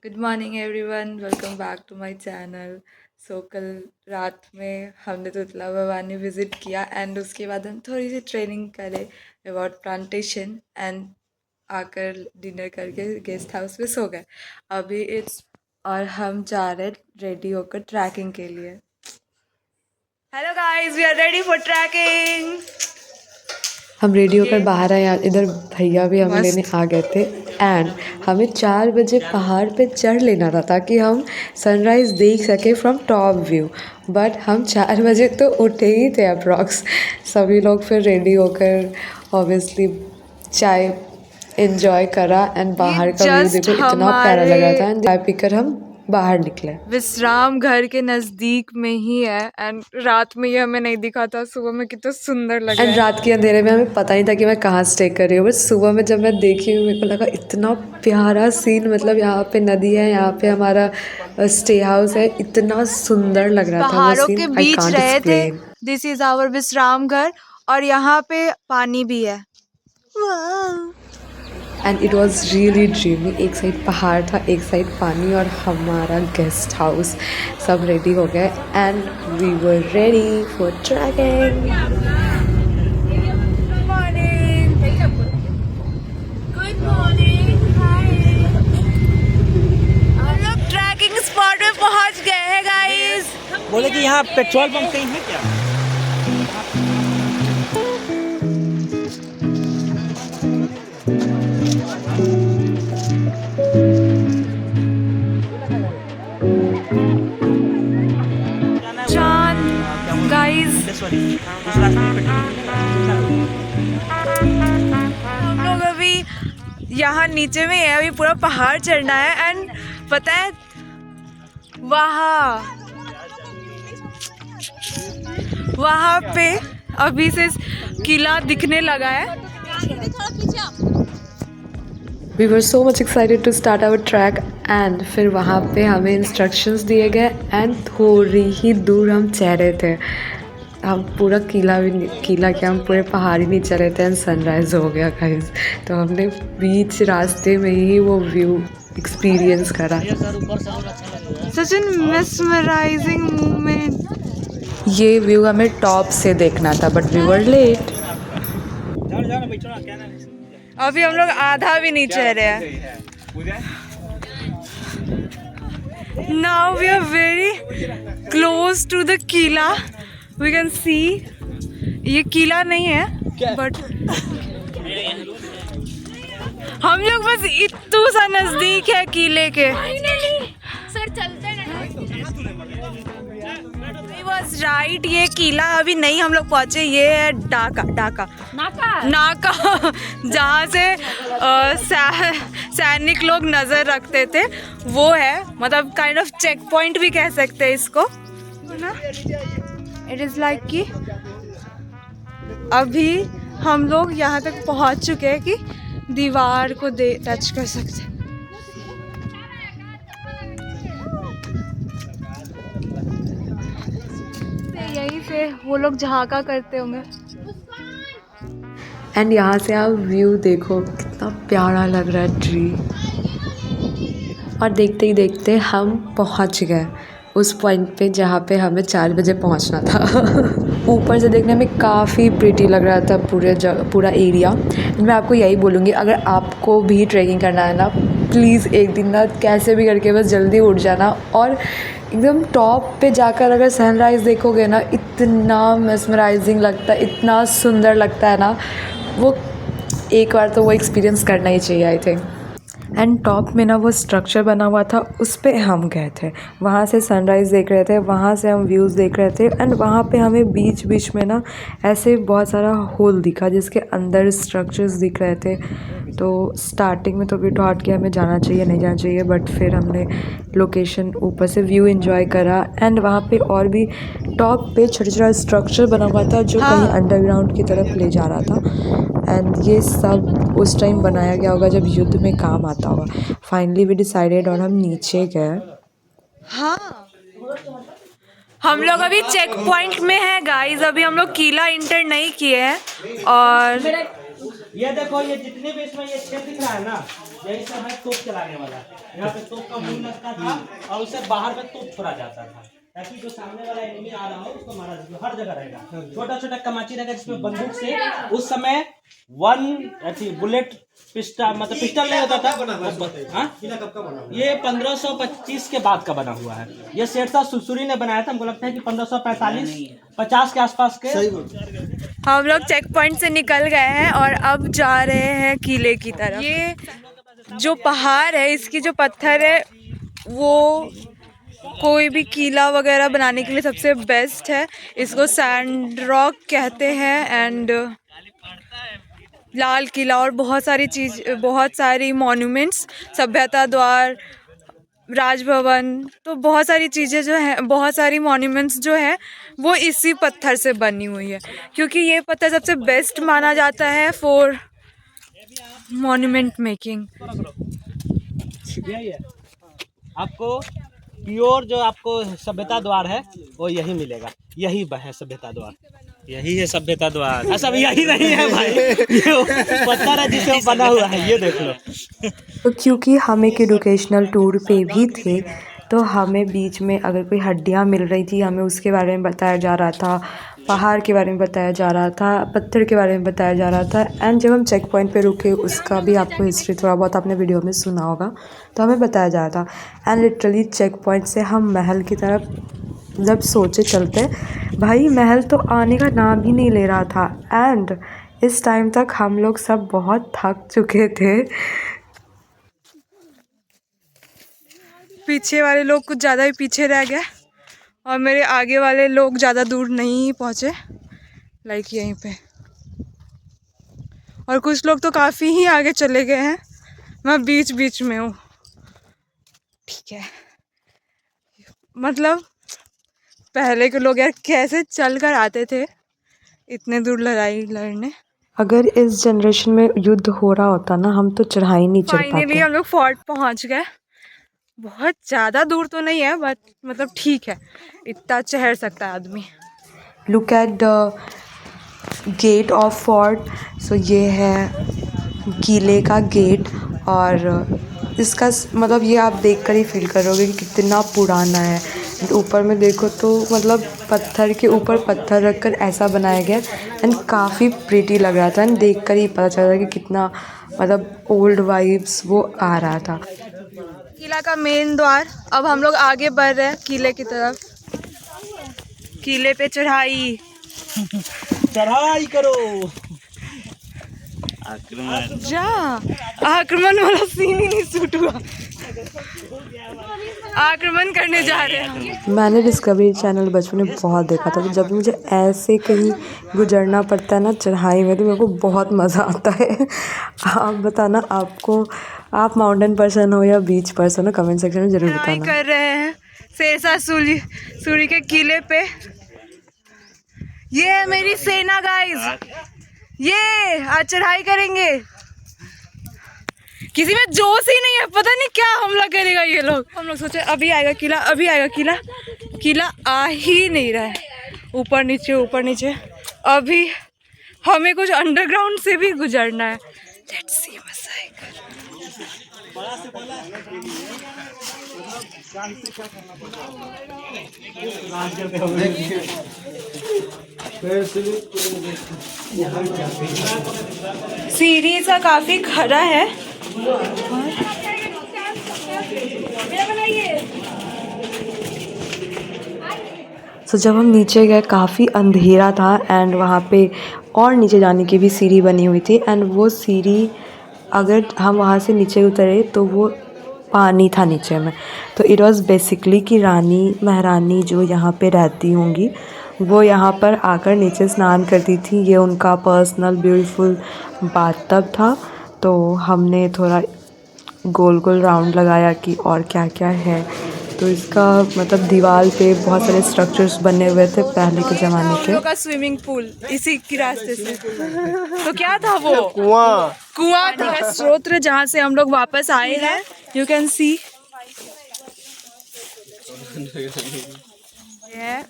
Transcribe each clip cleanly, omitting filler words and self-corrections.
Good morning everyone, welcome back to my channel. कल रात में हमने तुतला भवानी विज़िट किया एंड उसके बाद हम थोड़ी सी ट्रेनिंग करे अबाउट प्लांटेशन एंड आकर डिनर करके गेस्ट हाउस में सो गए। अभी इट्स और हम जा रहे रेडी होकर ट्रैकिंग के लिए। Hello guys, we are ready for trekking. हम रेडी होकर बाहर आए। इधर भैया भी हमें मस्त। लेने आ गए थे एंड हमें 4 बजे पहाड़ पे चढ़ लेना था ताकि हम सनराइज़ देख सके फ्रॉम टॉप व्यू। बट हम 4 बजे तो उठे ही थे अप्रॉक्स। सभी लोग फिर रेडी होकर ऑब्वियसली चाय एंजॉय करा एंड बाहर का व्यू जस्ट देखो इतना प्यारा लग रहा हमारे था एंड चाय पीकर हम बाहर निकले। विश्राम घर के नजदीक में ही है एंड रात में ये हमें नहीं दिखा था, सुबह में कितना सुंदर लग रहा एंड है। रात के अंधेरे में हमें पता नहीं था कि मैं कहाँ स्टे कर रही हूँ, बट सुबह में जब मैं देखी मेरे को लगा इतना प्यारा सीन। मतलब यहाँ पे नदी है, यहाँ पे हमारा स्टे हाउस है, इतना सुंदर लग रहा था वो पहाड़ों के सीन, आई बीच कांट रहे थे। एक्सप्लेन। दिस इज आवर विश्राम घर और यहाँ पे पानी भी है। And it was really dreamy. एक साइड पहाड़ था, एक साइड पानी और हमारा गेस्ट हाउस। सब रेडी हो गए and we were ready for trekking. Good morning, हम लोग ट्रैकिंग स्पॉट में पहुंच गए हैं गाइस। बोले कि यहाँ पेट्रोल पंप कहीं है क्या? चांद गाइस, सॉरी, उस रास्ते में पेट्रोल। हम लोग अभी यहाँ नीचे में है, अभी पूरा पहाड़ चढ़ना है एंड पता है वहाँ पे अभी से किला दिखने लगा है। We were so much excited to start our trek and फिर वहाँ पे हमें इंस्ट्रक्शंस दिए गए एंड थोड़ी ही दूर हम चढ़ रहे थे। हम पूरा किला क्या, हम पूरे पहाड़ ही नहीं चढ़ रहे थे एंड सनराइज़ हो गया गाइस। तो हमने बीच रास्ते में ही वो व्यू एक्सपीरियंस करा। Such an mesmerising moment. ये व्यू हमें टॉप से देखना था बट वी वर लेट। अभी हम लोग आधा भी नहीं चढ़ रहे हैं। Now we are very close to the किला। वी कैन सी ये किला नहीं है बट हम लोग बस इतू सा नजदीक है किले के। सर चलते हैं। बस राइट, ये किला अभी नहीं हम लोग पहुंचे। ये है नाका जहाँ से सैनिक लोग नजर रखते थे, वो है। मतलब काइंड ऑफ चेक पॉइंट भी कह सकते हैं इसको ना। इट इज लाइक कि अभी हम लोग यहाँ तक पहुँच चुके हैं कि दीवार को टच कर सकते हैं। यहीं से वो लोग झांका करते होंगे। एंड यहाँ से आप व्यू देखो कितना प्यारा लग रहा है ट्री। और देखते ही देखते हम पहुँच गए उस पॉइंट पे जहाँ पे हमें 4 बजे पहुँचना था। ऊपर से देखने में काफ़ी प्रिटी लग रहा था पूरा एरिया। मैं आपको यही बोलूँगी, अगर आपको भी ट्रैकिंग करना है ना, प्लीज़ एक दिन ना कैसे भी करके बस जल्दी उठ जाना और एकदम टॉप पे जाकर अगर सनराइज़ देखोगे ना, इतना मेस्मराइजिंग लगता है, इतना सुंदर लगता है ना। वो एक बार तो वो एक्सपीरियंस करना ही चाहिए आई थिंक। एंड टॉप में ना वो स्ट्रक्चर बना हुआ था, उस पे हम गए थे। वहाँ से सनराइज़ देख रहे थे, वहाँ से हम व्यूज़ देख रहे थे एंड वहाँ पे हमें बीच बीच में ना ऐसे बहुत सारा होल दिखा जिसके अंदर स्ट्रक्चर्स दिख रहे थे। तो स्टार्टिंग में तो भी थॉट कि हमें जाना चाहिए नहीं जाना चाहिए, बट फिर हमने लोकेशन ऊपर से व्यू एंजॉय करा एंड वहाँ पे और भी टॉप पे छोटा छोटा स्ट्रक्चर बना हुआ था जो कहीं अंडरग्राउंड की तरफ ले जा रहा था। एंड ये सब उस टाइम बनाया गया होगा जब युद्ध में काम आता होगा। फाइनली वी डिसाइडेड और हम नीचे गए। हाँ, हम लोग अभी चेक पॉइंट में है गाइस। अभी हम लोग किला इंटर नहीं किए हैं और ये देखो, ये जितने भी इसमें ये छेद दिख रहा है ना, यही सब है तोप चलाने वाला। यहाँ पे तोप का मुंह लगता था और उससे बाहर में तोप छोड़ा जाता था ताकि जो सामने वाला एनिमी आ रहा हो उसको मारा जाए। हर जगह रहेगा, छोटा छोटा कमाची रहेगा जिसमें बंदूक से उस समय बुलेट पिस्टल मतलब पिस्टल नहीं होता था। हाँ? ये 1525 के बाद का बना हुआ है। ये शेरशाह सुरसुरी ने बनाया था। हमको लगता है कि 1545-50 के आसपास के। हम लोग चेक पॉइंट से निकल गए हैं और अब जा रहे हैं किले की तरफ। ये जो पहाड़ है, इसकी जो पत्थर है वो कोई भी किला वगैरह बनाने के लिए सबसे बेस्ट है। इसको सैंड रॉक कहते हैं एंड लाल किला और बहुत सारी मॉन्यूमेंट्स, सभ्यता द्वार, राजभवन, तो बहुत सारी चीज़ें जो हैं, बहुत सारी मॉन्यूमेंट्स जो है वो इसी पत्थर से बनी हुई है, क्योंकि ये पत्थर सबसे बेस्ट माना जाता है फॉर मॉन्यूमेंट मेकिंग। यही है आपको प्योर जो आपको सभ्यता द्वार है वो यही मिलेगा। यही है सभ्यता द्वार, यही है सभ्यता द्वार। सब यही नहीं है भाई, ये पत्थर है जिसे बना हुआ है, ये देख लो। तो क्योंकि हम एक एडुकेशनल टूर पे भी थे तो हमें बीच में अगर कोई हड्डियाँ मिल रही थी हमें उसके बारे में बताया जा रहा था, पहाड़ के बारे में बताया जा रहा था, पत्थर के बारे में बताया जा रहा था। एंड जब हम चेक पॉइंट पे रुके उसका भी आपको हिस्ट्री थोड़ा बहुत आपने वीडियो में सुना होगा, तो हमें बताया जा रहा था। एंड लिटरली चेक पॉइंट से हम महल की तरफ जब सोचे चलते, भाई महल तो आने का नाम ही नहीं ले रहा था। एंड इस टाइम तक हम लोग सब बहुत थक चुके थे। पीछे वाले लोग कुछ ज़्यादा ही पीछे रह गए और मेरे आगे वाले लोग ज़्यादा दूर नहीं पहुँचे, लाइक यहीं पे। और कुछ लोग तो काफ़ी ही आगे चले गए हैं, मैं बीच बीच में हूँ। ठीक है, मतलब पहले के लोग यार कैसे चल कर आते थे इतने दूर लड़ाई लड़ने। अगर इस जनरेशन में युद्ध हो रहा होता ना, हम तो चढ़ाई नहीं चढ़ फाइनली पाते। हम लोग फोर्ट पहुँच गए। बहुत ज़्यादा दूर तो नहीं है बट मतलब ठीक है, इतना चढ़ सकता है आदमी। Look at the gate of fort. So ये है किले का गेट और इसका मतलब ये आप देखकर ही फील करोगे कि कितना पुराना है। ऊपर में देखो तो मतलब पत्थर के ऊपर पत्थर रखकर ऐसा बनाया गया एंड काफ़ी प्रिटी लग रहा था एंड देखकर ही पता चल रहा है कि कितना मतलब ओल्ड वाइब्स वो आ रहा था। किला का मेन द्वार। अब हम लोग आगे बढ़ रहे हैं किले की तरफ। किले पे चढ़ाई चढ़ाई करो। जा, आक्रमण वाला सीन ही नहीं शूट हुआ। आक्रमण करने जा रहे हैं हम। मैंने डिस्कवरी चैनल बचपन में बहुत देखा था, तो जब मुझे ऐसे कहीं गुजरना पड़ता है ना चढ़ाई में, तो मेरे को बहुत मज़ा आता है। आप बताना आपको, आप माउंटेन पर्सन हो या बीच पर्सन हो, कमेंट सेक्शन में ज़रूर चढ़ाई बताना। कर रहे हैं शेरशाह सूरी के किले पे। ये है मेरी सेना गाइस, ये आज चढ़ाई करेंगे। किसी में जोश ही नहीं है, पता नहीं क्या हमला करेगा ये लोग। हम लोग सोचे अभी आएगा किला, अभी आएगा किला, किला आ ही नहीं रहा है। ऊपर नीचे ऊपर नीचे, अभी हमें कुछ अंडरग्राउंड से भी गुजरना है। लेट्स सी सीढ़ी सा काफी खड़ा है। तो जब हम नीचे गए काफ़ी अंधेरा था एंड वहाँ पे और नीचे जाने की भी सीढ़ी बनी हुई थी एंड वो सीढ़ी अगर हम वहाँ से नीचे उतरे तो वो पानी था नीचे में। तो इट वाज बेसिकली कि रानी महारानी जो यहाँ पे रहती होंगी वो यहाँ पर आकर नीचे स्नान करती थी। ये उनका पर्सनल ब्यूटीफुल बाथटब था। तो हमने थोड़ा गोल गोल राउंड लगाया कि और क्या क्या है। तो इसका मतलब दीवार पे बहुत सारे स्ट्रक्चर्स बने हुए थे पहले के ज़माने के। का स्विमिंग पूल इसी की रास्ते से। तो क्या था वो? कुआं था, स्रोत जहाँ से हम लोग वापस आए हैं। यू कैन सी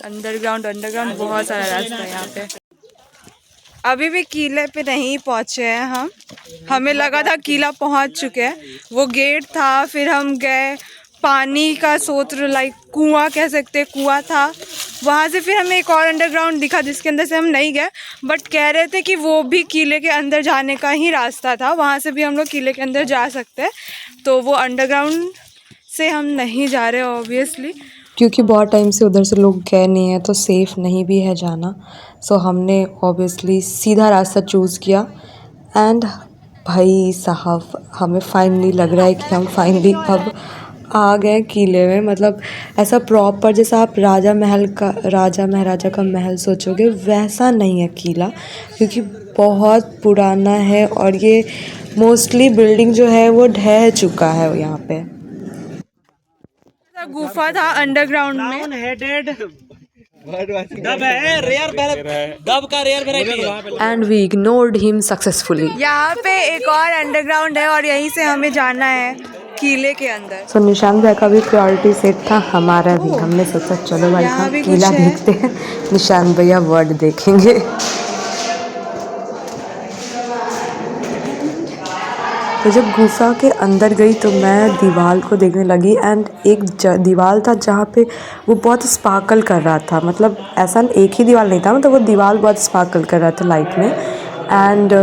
अंडरग्राउंड बहुत सारा रास्ता है यहाँ पे। अभी भी किले पे नहीं पहुंचे हैं हम। हमें लगा था किला पहुंच चुके हैं, वो गेट था, फिर हम गए पानी का स्रोत, लाइक कुआं कह सकते हैं, कुआं था वहाँ से। फिर हमें एक और अंडरग्राउंड दिखा जिसके अंदर से हम नहीं गए, बट कह रहे थे कि वो भी किले के अंदर जाने का ही रास्ता था, वहाँ से भी हम लोग किले के अंदर जा सकते हैं। तो वो अंडरग्राउंड से हम नहीं जा रहे ऑब्वियसली, क्योंकि बहुत टाइम से उधर से लोग गए नहीं हैं तो सेफ़ नहीं भी है जाना। सो हमने ऑब्वियसली सीधा रास्ता चूज़ किया। एंड भाई साहब हमें फाइनली लग रहा है कि हम फाइनली अब आ गए किले में। मतलब ऐसा प्रॉपर जैसा आप राजा महाराजा का महल सोचोगे वैसा नहीं है किला, क्योंकि बहुत पुराना है और ये मोस्टली बिल्डिंग जो है वो ढह चुका है यहाँ पे। गुफा था अंडरग्राउंड में। डाउन हेडेड डब है, रेयर डब का रेयर वैरायटी है। And we ignored him successfully. यहाँ पे एक और अंडरग्राउंड है और यहीं से हमें जाना है किले के अंदर। सो निशान भैया का भी प्रायोरिटी सेट था, हमारा भी। हमने सोचा चलो भाई यहाँ भी किला कुछ है। देखते हैं, निशान भैया वर्ड देखेंगे। तो जब गुफा के अंदर गई तो मैं दीवार को देखने लगी। एंड एक दीवार था जहाँ पे वो बहुत स्पार्कल कर रहा था। मतलब ऐसा एक ही दीवार नहीं था, मतलब वो दीवार बहुत स्पार्कल कर रहा था लाइट में। एंड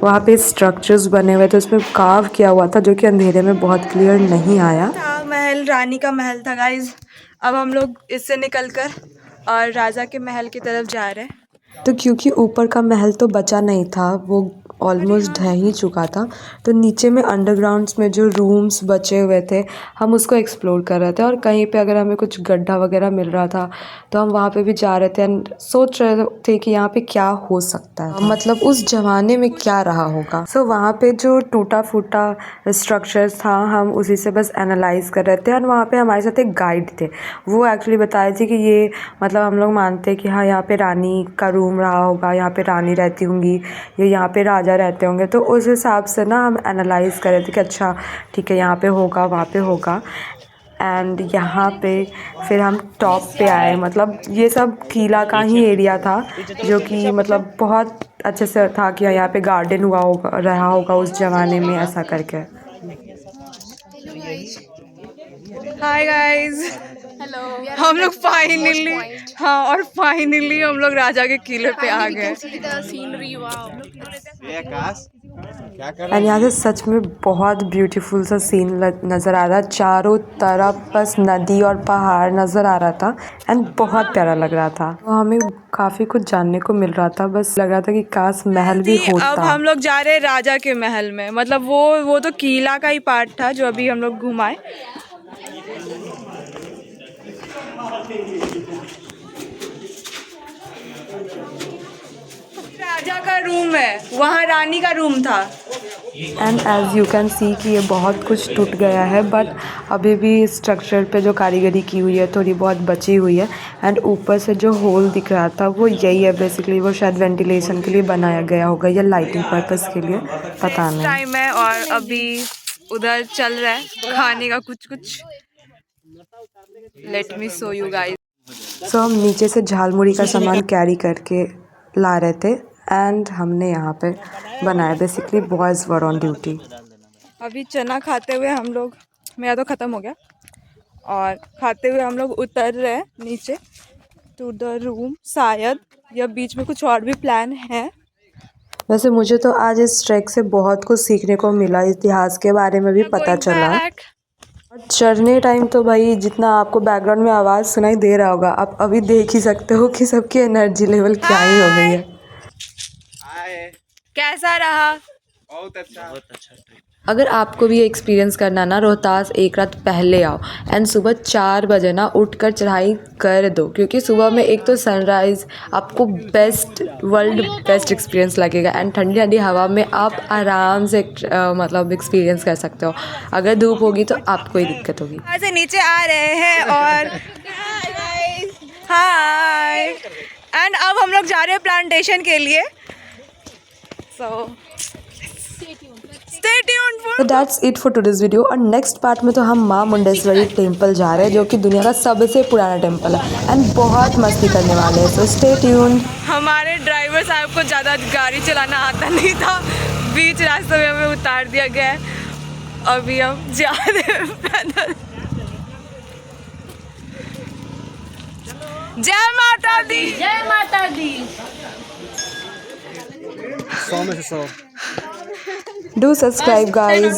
वहाँ पे स्ट्रक्चर्स बने हुए थे, उसमें कार्व किया हुआ था जो कि अंधेरे में बहुत क्लियर नहीं आया। महल रानी का महल था गाइज। अब हम लोग इससे निकलकर और राजा के महल की तरफ जा रहे हैं। तो क्योंकि ऊपर का महल तो बचा नहीं था, वो ऑलमोस्ट ढह ही चुका था, तो नीचे में अंडरग्राउंड्स में जो रूम्स बचे हुए थे हम उसको एक्सप्लोर कर रहे थे। और कहीं पे अगर हमें कुछ गड्ढा वगैरह मिल रहा था तो हम वहाँ पे भी जा रहे थे एंड सोच रहे थे कि यहाँ पे क्या हो सकता है, मतलब उस ज़माने में क्या रहा होगा। सो वहाँ पे जो टूटा फूटा स्ट्रक्चर्स था हम उसी से बस एनालाइज कर रहे थे। और वहाँ पे हमारे साथ एक गाइड थे, वो एक्चुअली बताए थे कि ये मतलब हम लोग मानते हैं कि हाँ यहाँ पे रानी का रूम रहा होगा, यहाँ पे रानी रहती होंगी, या यहाँ पे राजा रहते होंगे। तो उस हिसाब से ना हम एनालाइज कर रहे थे कि अच्छा ठीक है यहाँ पे होगा, वहाँ पे होगा। एंड यहाँ पे फिर हम टॉप पे आए। मतलब ये सब किला का ही एरिया था जो कि मतलब बहुत अच्छे से था कि यहाँ पे गार्डन हुआ होगा, रहा होगा उस ज़माने में, ऐसा करके। Hi guys, hello. हम लोग फाइनली, हाँ, और फाइनली हम लोग राजा के किले पे आ गए। Scenery wow. एंड यहाँ से सच में बहुत ब्यूटीफुल सा सीन नज़र आ रहा, चारों तरफ बस नदी और पहाड़ नज़र आ रहा था एंड बहुत प्यारा लग रहा था। तो हमें काफ़ी कुछ जानने को मिल रहा था, बस लग रहा था कि काश महल भी होता। अब हम लोग जा रहे हैं राजा के महल में। मतलब वो तो किला का ही पार्ट था जो अभी हम लोग घुमाए। राजा का रूम है, वहाँ रानी का रूम था। And as you can see कि ये बहुत कुछ टूट गया है, बट अभी भी स्ट्रक्चर पे जो कारीगरी की हुई है थोड़ी बहुत बची हुई है। एंड ऊपर से जो होल दिख रहा था वो यही है बेसिकली, वो शायद वेंटिलेशन के लिए बनाया गया होगा या लाइटिंग पर्पस के लिए, पता नहीं। टाइम है और अभी उधर चल रहा है खाने का कुछ। Let me show you guys. So हम नीचे से झालमुड़ी का सामान कैरी करके ला रहे थे एंड हमने यहाँ पे बनाया। Basically boys were on duty. अभी चना खाते हुए हम लोग, मेरा तो ख़त्म हो गया, और खाते हुए हम लोग उतर रहे हैं नीचे टू द रूम। शायद या बीच में कुछ और भी प्लान है। वैसे मुझे तो आज इस ट्रैक से बहुत कुछ सीखने को मिला, इतिहास के बारे में भी पता चला। और चढ़ने टाइम तो भाई जितना आपको बैकग्राउंड में आवाज़ सुनाई दे रहा होगा, आप अभी देख ही सकते हो कि सबकी एनर्जी लेवल क्या ही हो गई है। कैसा रहा? बहुत अच्छा। अगर आपको भी एक्सपीरियंस करना ना, रोहतास एक रात पहले आओ एंड सुबह 4 बजे ना उठकर चढ़ाई कर दो, क्योंकि सुबह में एक तो सनराइज़ आपको वर्ल्ड बेस्ट एक्सपीरियंस लगेगा एंड ठंडी ठंडी हवा में आप आराम से मतलब एक्सपीरियंस कर सकते हो। अगर धूप होगी तो आपको ही दिक्कत होगी। यहाँ से नीचे आ रहे हैं और हाय, एंड अब हम लोग जा रहे हैं प्लांटेशन के लिए। सो Stay tuned for तो that's it for today's video. और नेक्स्ट पार्ट में तो हम माँ मुंडेश्वरी टेम्पल जा रहे हैं, जो कि दुनिया का सबसे पुराना टेम्पल है एंड बहुत मस्ती करने वाले हैं। So stay tuned. हमारे ड्राइवर साहब को ज़्यादा गाड़ी चलाना आता नहीं था, बीच रास्ते में हमें उतार दिया गया है। अभी हम जा रहे हैं पैदल। जय माता दी। जय माता दी। 100 में से 100। Do subscribe guys.